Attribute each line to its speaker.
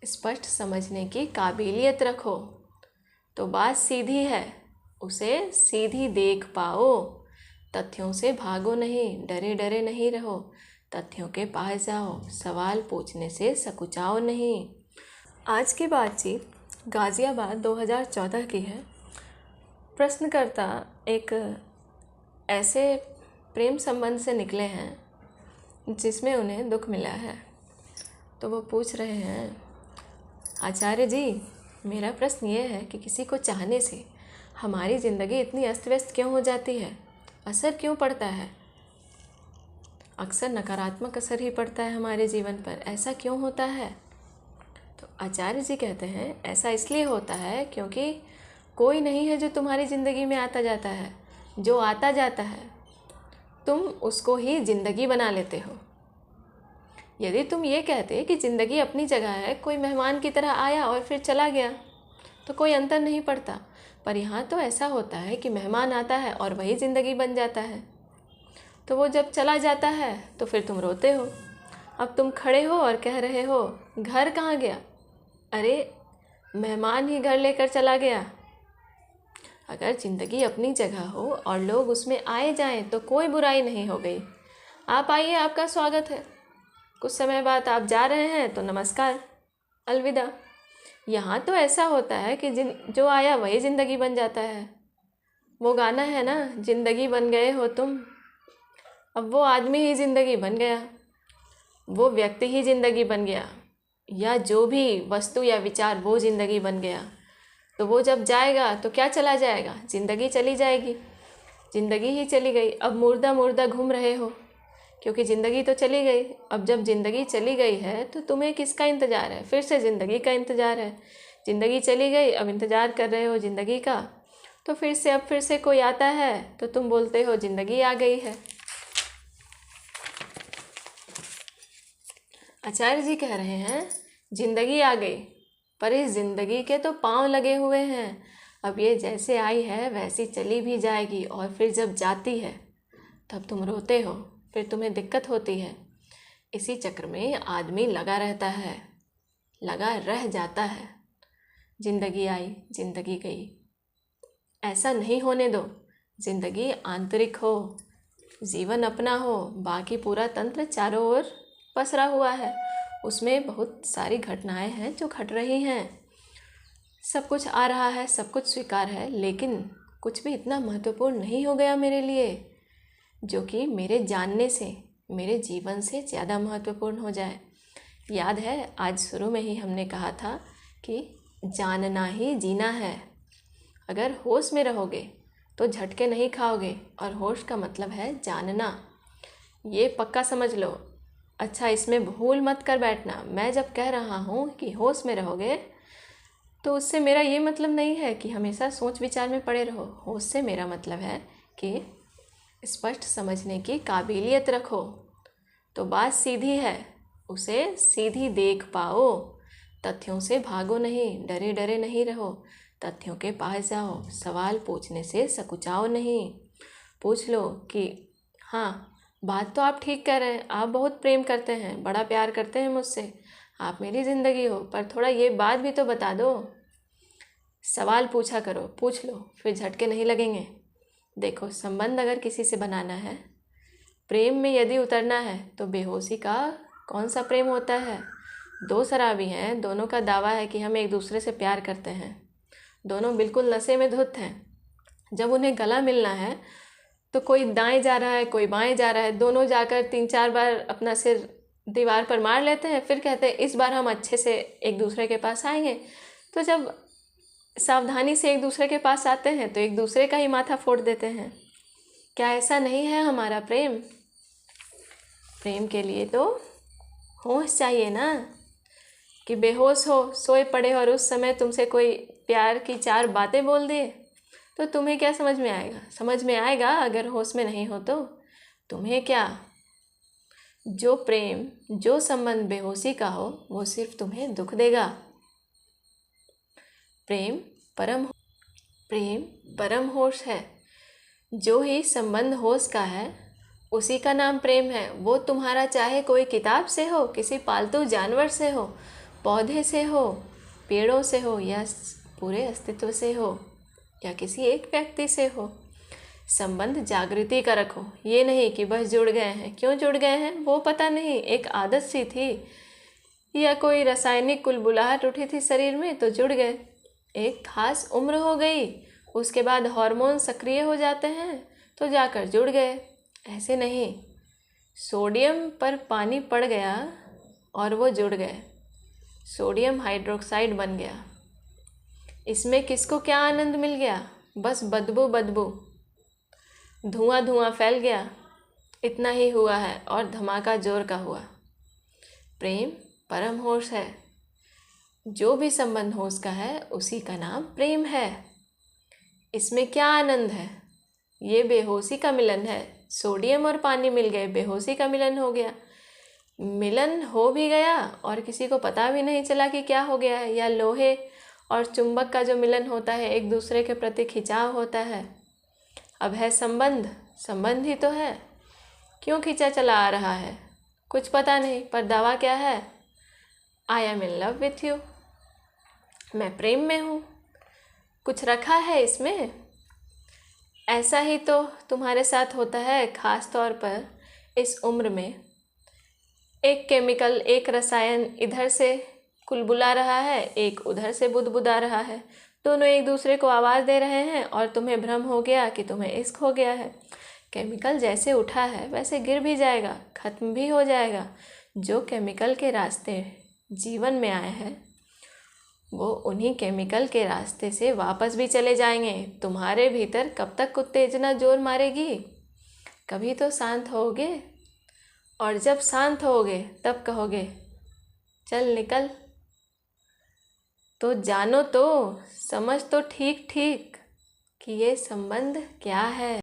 Speaker 1: स्पष्ट समझने की काबिलियत रखो तो बात सीधी है, उसे सीधी देख पाओ। तथ्यों से भागो नहीं, डरे डरे नहीं रहो, तथ्यों के पास जाओ, सवाल पूछने से सकुचाओ नहीं। आज की बातचीत गाज़ियाबाद 2014 की है। प्रश्नकर्ता एक ऐसे प्रेम संबंध से निकले हैं जिसमें उन्हें दुख मिला है। तो वो पूछ रहे हैं, आचार्य जी, मेरा प्रश्न ये है कि किसी को चाहने से हमारी ज़िंदगी इतनी अस्त व्यस्त क्यों हो जाती है? असर क्यों पड़ता है? अक्सर नकारात्मक असर ही पड़ता है हमारे जीवन पर, ऐसा क्यों होता है? तो आचार्य जी कहते हैं, ऐसा इसलिए होता है क्योंकि कोई नहीं है जो तुम्हारी ज़िंदगी में आता जाता है। जो आता जाता है तुम उसको ही ज़िंदगी बना लेते हो। यदि तुम ये कहते कि ज़िंदगी अपनी जगह है, कोई मेहमान की तरह आया और फिर चला गया, तो कोई अंतर नहीं पड़ता। पर यहाँ तो ऐसा होता है कि मेहमान आता है और वही ज़िंदगी बन जाता है। तो वो जब चला जाता है तो फिर तुम रोते हो। अब तुम खड़े हो और कह रहे हो, घर कहाँ गया? अरे, मेहमान ही घर लेकर चला गया। अगर ज़िंदगी अपनी जगह हो और लोग उसमें आए जाएं तो कोई बुराई नहीं हो गई। आप आइए, आपका स्वागत है। कुछ समय बाद आप जा रहे हैं तो नमस्कार, अलविदा। यहाँ तो ऐसा होता है कि जो आया वही ज़िंदगी बन जाता है। वो गाना है ना, ज़िंदगी बन गए हो तुम। अब वो आदमी ही ज़िंदगी बन गया, वो व्यक्ति ही ज़िंदगी बन गया, या जो भी वस्तु या विचार वो ज़िंदगी बन गया। तो वो जब जाएगा तो क्या चला जाएगा? ज़िंदगी चली जाएगी, ज़िंदगी ही चली गई। अब मुर्दा मुर्दा घूम रहे हो क्योंकि ज़िंदगी तो चली गई। अब जब ज़िंदगी चली गई है तो तुम्हें किसका इंतज़ार है? फिर से ज़िंदगी का इंतज़ार है। ज़िंदगी चली गई, अब इंतज़ार कर रहे हो ज़िंदगी का। तो फिर से कोई आता है तो तुम बोलते हो ज़िंदगी आ गई है। आचार्य जी कह रहे हैं, ज़िंदगी आ गई, पर इस ज़िंदगी के तो पाँव लगे हुए हैं। अब ये जैसे आई है वैसी चली भी जाएगी, और फिर जब जाती है तब तुम रोते हो, फिर तुम्हें दिक्कत होती है। इसी चक्र में आदमी लगा रहता है, लगा रह जाता है। ज़िंदगी आई, ज़िंदगी गई। ऐसा नहीं होने दो। ज़िंदगी आंतरिक हो, जीवन अपना हो, बाकी पूरा तंत्र चारों ओर पसरा हुआ है। उसमें बहुत सारी घटनाएं हैं जो घट रही हैं। सब कुछ आ रहा है, सब कुछ स्वीकार है, लेकिन कुछ भी इतना महत्वपूर्ण नहीं हो गया मेरे लिए जो कि मेरे जानने से, मेरे जीवन से ज़्यादा महत्वपूर्ण हो जाए। याद है, आज शुरू में ही हमने कहा था कि जानना ही जीना है। अगर होश में रहोगे तो झटके नहीं खाओगे, और होश का मतलब है जानना। ये पक्का समझ लो। अच्छा, इसमें भूल मत कर बैठना। मैं जब कह रहा हूँ कि होश में रहोगे तो उससे मेरा ये मतलब नहीं है कि हमेशा सोच विचार में पड़े रहो। होश से मेरा मतलब है कि स्पष्ट समझने की काबिलियत रखो तो बात सीधी है, उसे सीधी देख पाओ। तथ्यों से भागो नहीं, डरे डरे नहीं रहो, तथ्यों के पास जाओ, सवाल पूछने से सकुचाओ नहीं। पूछ लो कि हाँ, बात तो आप ठीक कह रहे हैं, आप बहुत प्रेम करते हैं, बड़ा प्यार करते हैं मुझसे, आप मेरी ज़िंदगी हो, पर थोड़ा ये बात भी तो बता दो। सवाल पूछा करो, पूछ लो, फिर झटके नहीं लगेंगे। देखो, संबंध अगर किसी से बनाना है, प्रेम में यदि उतरना है, तो बेहोशी का कौन सा प्रेम होता है? दो शराबी हैं, दोनों का दावा है कि हम एक दूसरे से प्यार करते हैं, दोनों बिल्कुल नशे में धुत हैं। जब उन्हें गला मिलना है तो कोई दाएं जा रहा है, कोई बाएं जा रहा है, दोनों जाकर 3-4 बार अपना सिर दीवार पर मार लेते हैं, फिर कहते हैं इस बार हम अच्छे से एक दूसरे के पास आएंगे। तो जब सावधानी से एक दूसरे के पास आते हैं तो एक दूसरे का ही माथा फोड़ देते हैं। क्या ऐसा नहीं है हमारा प्रेम? प्रेम के लिए तो होश चाहिए ना, कि बेहोश हो, सोए पड़े और उस समय तुमसे कोई प्यार की 4 बातें बोल दे तो तुम्हें क्या समझ में आएगा? समझ में आएगा अगर होश में नहीं हो तो। तुम्हें क्या, जो प्रेम, जो संबंध बेहोशी का हो वो सिर्फ तुम्हें दुख देगा। प्रेम परम होश है। जो ही संबंध होश का है उसी का नाम प्रेम है। वो तुम्हारा चाहे कोई किताब से हो, किसी पालतू जानवर से हो, पौधे से हो, पेड़ों से हो, या पूरे अस्तित्व से हो, या किसी एक व्यक्ति से हो, संबंध जागृति का रखो। ये नहीं कि बस जुड़ गए हैं। क्यों जुड़ गए हैं वो पता नहीं, एक आदत सी थी या कोई रासायनिक कुलबुलाहट उठी थी शरीर में तो जुड़ गए। एक खास उम्र हो गई, उसके बाद हार्मोन सक्रिय हो जाते हैं तो जाकर जुड़ गए। ऐसे नहीं, सोडियम पर पानी पड़ गया और वो जुड़ गए, सोडियम हाइड्रोक्साइड बन गया। इसमें किसको क्या आनंद मिल गया? बस बदबू बदबू, धुआं धुआं फैल गया, इतना ही हुआ है और धमाका जोर का हुआ। प्रेम परम होश है। जो भी संबंध होश का है उसी का नाम प्रेम है। इसमें क्या आनंद है? ये बेहोशी का मिलन है। सोडियम और पानी मिल गए, बेहोशी का मिलन हो गया। मिलन हो भी गया और किसी को पता भी नहीं चला कि क्या हो गया है। या लोहे और चुंबक का जो मिलन होता है, एक दूसरे के प्रति खिंचाव होता है। अब है संबंध, संबंध ही तो है। क्यों खींचा चला आ रहा है कुछ पता नहीं, पर दावा क्या है? I am in love with you, मैं प्रेम में हूँ। कुछ रखा है इसमें? ऐसा ही तो तुम्हारे साथ होता है, ख़ास तौर पर इस उम्र में। एक केमिकल, एक रसायन इधर से कुलबुला रहा है, एक उधर से बुदबुदा रहा है। दोनों एक दूसरे को आवाज़ दे रहे हैं और तुम्हें भ्रम हो गया कि तुम्हें इश्क हो गया है। केमिकल जैसे उठा है वैसे गिर भी जाएगा, ख़त्म भी हो जाएगा। जो केमिकल के रास्ते जीवन में आए हैं वो उन्हीं केमिकल के रास्ते से वापस भी चले जाएंगे। तुम्हारे भीतर कब तक उत्तेजना जोर मारेगी? कभी तो शांत होगे, और जब शांत होगे तब कहोगे चल निकल। तो जानो तो, समझ तो ठीक ठीक कि ये संबंध क्या है।